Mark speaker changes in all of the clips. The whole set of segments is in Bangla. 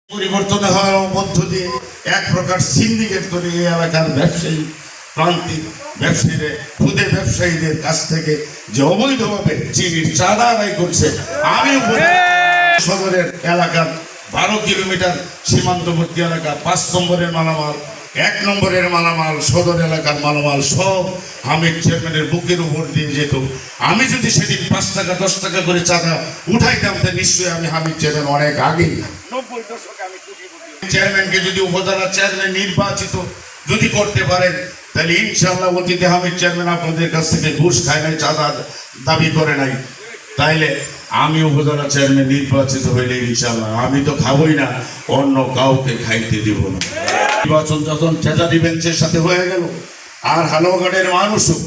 Speaker 1: পরিবর্তন হওয়ার মধ্য দিয়ে এক প্রকার সিন্ডিকেট করে এই এলাকার ব্যবসায়ী প্রান্তিক ব্যবসায়ীদের খুদে ব্যবসায়ীদের কাছ থেকে যে অবৈধভাবে চিনির চাঁদা আদায় করছে, আমি সদরের এলাকার 12 কিলোমিটার সীমান্তবর্তী এলাকা 5 নম্বরের মালামাল, 1 নম্বরের মালামাল, সদর এলাকার মালামাল সব হামিদ চেয়ারম্যানের বুকের উপর দিয়ে যেত। আমি যদি সেদিন 5 টাকা 10 টাকা করে চাঁদা উঠাইতাম, তো নিশ্চয়ই আমি হামিদ চেয়ারম্যান অনেক আগেই 90 দশকে আমি চেয়ারম্যানকে যদি উপজেলা চেয়ারম্যান নির্বাচিত যদি করতে পারেন, তাহলে ইনশাআল্লাহ অতীতে হামিদ চেয়ারম্যান আপনাদের কাছ থেকে ঘুষ খায় নাই, চাঁদা দাবি করে নাই, তাইলে আমি উপজেলা চেয়ারম্যান নির্বাচিত হইলে ইনশাআল্লাহ আমি তো খাবই না, অন্য কাউকে খাইতে দিব না। নির্বাচন যখন চেজারি বেঞ্চের সাথে হয়ে গেল, আর হালুয়াঘাটের মানুষও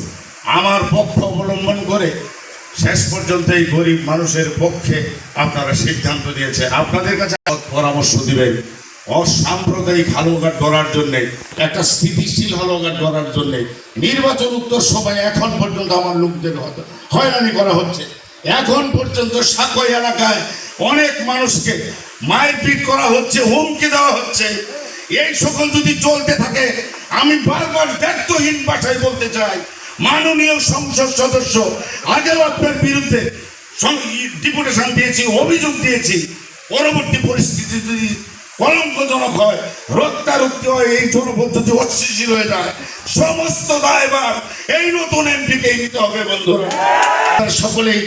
Speaker 1: আমার পক্ষ অবলম্বন করে শেষ পর্যন্ত এই গরিব মানুষের পক্ষে আপনারা সিদ্ধান্ত দিয়েছে। আপনাদের কাছে পরামর্শ দিবেন অসাম্প্রদায়িক হালুয়াঘাট গড়ার জন্য, একটা স্থিতিশীল হালুয়াঘাট গড়ার জন্য। নির্বাচন উত্তর সভায় এখন পর্যন্ত আমার লোকদের হয়রানি করা হচ্ছে। এখন পর্যন্ত সাকই এলাকায় অনেক মানুষকে মারপিট করা হচ্ছে, হুমকি দেওয়া হচ্ছে। এই সকল যদি চলতে থাকে, আমি বারবার দায়িত্বহীন ভাষায় বলতে চাই, মাননীয় সংসদ সদস্য আগেও আপনার বিরুদ্ধে ডেপুটেশন দিয়েছি, অভিযোগ দিয়েছি। পরবর্তী পরিস্থিতি যদি কলঙ্কজনক হয়, রক্তারক্তি হয়, এই জনপদ্ধতি অস্থিতিশীল হয়ে যায়, সমস্ত দায়ভার এই নতুন এমপিকে নিতে হবে। বন্ধুরা, সকলেই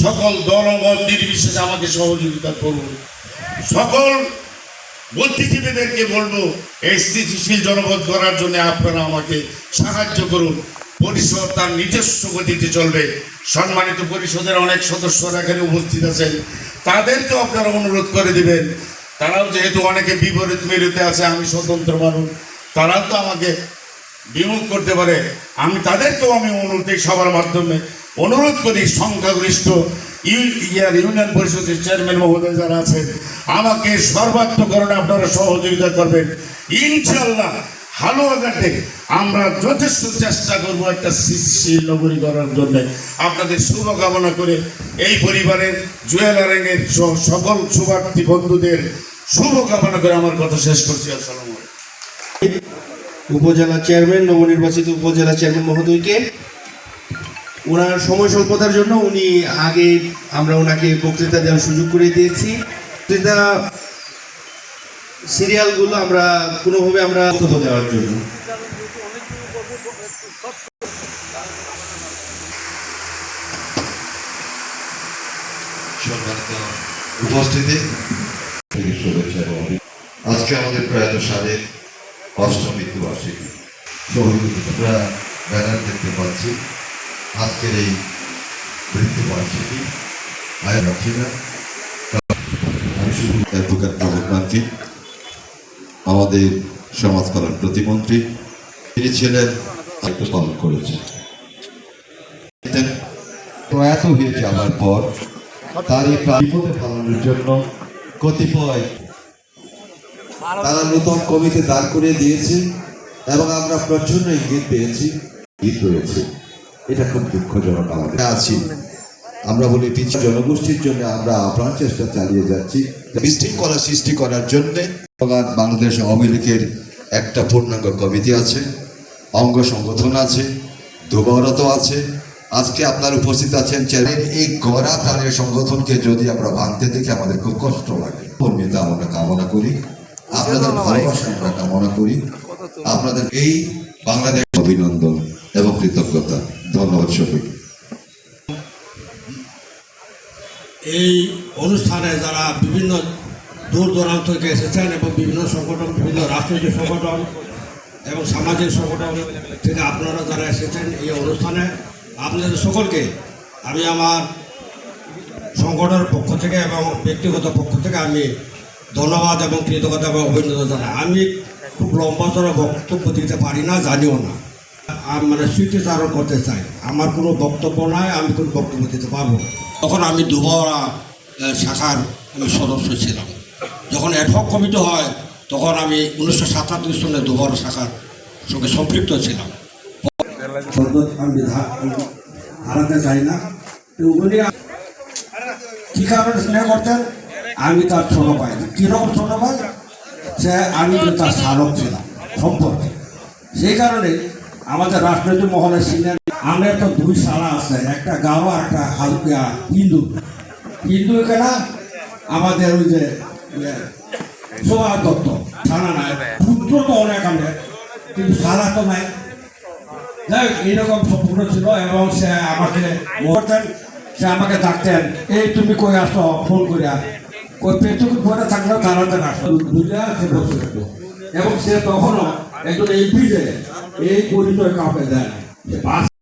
Speaker 1: সকল দলমত নির্বিশেষে আমাকে সহযোগিতা করুন। সকল বুদ্ধিজীবীদেরকে বলবো, এই স্থিতিশীল জনপদ করার জন্য আপনারা আমাকে সাহায্য করুন। পরিষদ তার নিজস্ব গতিতে চলবে। সম্মানিত পরিষদের অনেক সদস্যরা এখানে উপস্থিত আছেন, তাদেরকেও আপনারা অনুরোধ করে দিবেন। তারাও যেহেতু অনেকে বিপরীত মেরুতে আছে, আমি স্বতন্ত্র মানুষ, তারাও তো আমাকে বিমুখ করতে পারে। আমি তাদেরকেও অনুরোধ এই সবার মাধ্যমে অনুরোধ করি, সংখ্যাগরিষ্ঠ ইউনিয়ন পরিষদের চেয়ারম্যান মহোদয় যারা আছেন, আমাকে সর্বাত্মকরণে আপনারা সহযোগিতা করবেন। ইনশাআল্লাহ হালুয়াঘাটে আমরা যথেষ্ট চেষ্টা করব একটা সৃষ্টিশীল নগরী করার জন্য। আপনাদের শুভকামনা করে এই পরিবারের জুয়েলারের সকল শুভার্থী বন্ধুদের শুভকামনা করে আমার কথা শেষ করছি। আসসালামু আলাইকুম।
Speaker 2: উপজেলা চেয়ারম্যান, নবনির্বাচিত উপজেলা চেয়ারম্যান মহোদয়কে ওনার সময় স্বল্পতার জন্য আমরা ওনাকে বক্তৃতা দেওয়ার সুযোগ করে দিয়েছি। বক্তৃতা সিরিয়ালগুলো আমরা কোনোভাবে বক্তব্য দেওয়ার জন্য
Speaker 3: সম্মানিত উপস্থিতি, শুভেচ্ছা এবং আজকে আমাদের প্রয়াত সালের 8ম মৃত্যুবার্ষিকী। আমরা ব্যানার দেখতে পাচ্ছি আজকের এই মৃত্যুবার্ষিকী। রাখছি না, আমি শুধু অ্যাডভোকেট নবক্রান্তি, আমাদের সমাজ কল্যাণ প্রতিমন্ত্রী, তিনি ছিলেন, দায়িত্ব পালন করেছেন। প্রয়াত হয়ে যাওয়ার পর তার এই বিপদে পালনের জন্য কতিপয় তারা নতুন কমিটি দাঁড় করে দিয়েছে এবং আমরা প্রচন্ড ইঙ্গিত পেয়েছি, গীত রয়েছে। এটা খুব দুঃখজনক। আমাদের আছি, আমরা বলি পিছিয়ে জনগোষ্ঠীর জন্য আমরা আপ্রাণ চেষ্টা চালিয়ে যাচ্ছি বিশৃঙ্খলা সৃষ্টি করার জন্য। বাংলাদেশ আওয়ামী লীগের একটা পূর্ণাঙ্গ কমিটি আছে, অঙ্গ সংগঠন আছে, দুর্বরত আছে। আজকে আপনার উপস্থিত আছেন এই গড়া প্রাণের সংগঠনকে যদি আমরা ভাঙতে দেখি আমাদের খুব কষ্ট লাগে। কর্মীতা আমরা কামনা করি, আপনাদের ভালোবাসা আমরা কামনা করি, আপনাদের এই বাংলাদেশ অভিনন্দন এবং কৃতজ্ঞতা। ধন্যবাদ সবাইকে।
Speaker 4: এই অনুষ্ঠানে যারা বিভিন্ন দূর দূরান্ত থেকে এসেছেন এবং বিভিন্ন সংগঠন, বিভিন্ন রাজনৈতিক সংগঠন এবং সামাজিক সংগঠন থেকে আপনারা যারা এসেছেন এই অনুষ্ঠানে, আপনাদের সকলকে আমি আমার সংগঠনের পক্ষ থেকে এবং ব্যক্তিগত পক্ষ থেকে আমি ধন্যবাদ এবং কৃতজ্ঞতা এবং অভিনন্দন জানাই। আমি খুব লম্বা চড়া বক্তব্য দিতে পারি না, জানিও না, স্মৃতিচারণ করতে চাই। আমার কোনো বক্তব্য নাই, আমি কোনো বক্তব্য দিতে পারবো। তখন আমি দুবরা শাখার সদস্য ছিলাম। যখন অ্যাডহক কমিটি হয় তখন আমি 1977 সালে দুবরা শাখার সঙ্গে সম্পৃক্ত ছিলাম। আমি হারাতে চাই না। উনি কী কারণে স্নেহ করতেন আমি তার ছোট ভাই। কীরকম ছোট ভাই? সে আমি তো তার শালক ছিলাম সম্পর্কে। সেই কারণে আমাদের রাজনৈতিক মহলে সিনিয়র আমরা তো দুই শালা আছে, একটা গাঁও আর একটা হালকা হিন্দু। হিন্দু এখানে আমাদের ওই যে সোহাগ দত্ত থানা নাই, পুত্র তো অনেক আমাদের, কিন্তু শালা তো নাই। যাই হোক, এইরকম সম্পূর্ণ ছিল। এবং সে আমাকে বলতেন, সে আমাকে ডাকতেন, এই তুমি কই আসো, ফোন করিয়া ওই পেটুকু পরে থাকলেও তাড়াতে আসতো, বুঝলে সে বসে থাকতো। এবং সে তখনও একজন এমপি যে এই পরিচয় কাউকে দেয় না।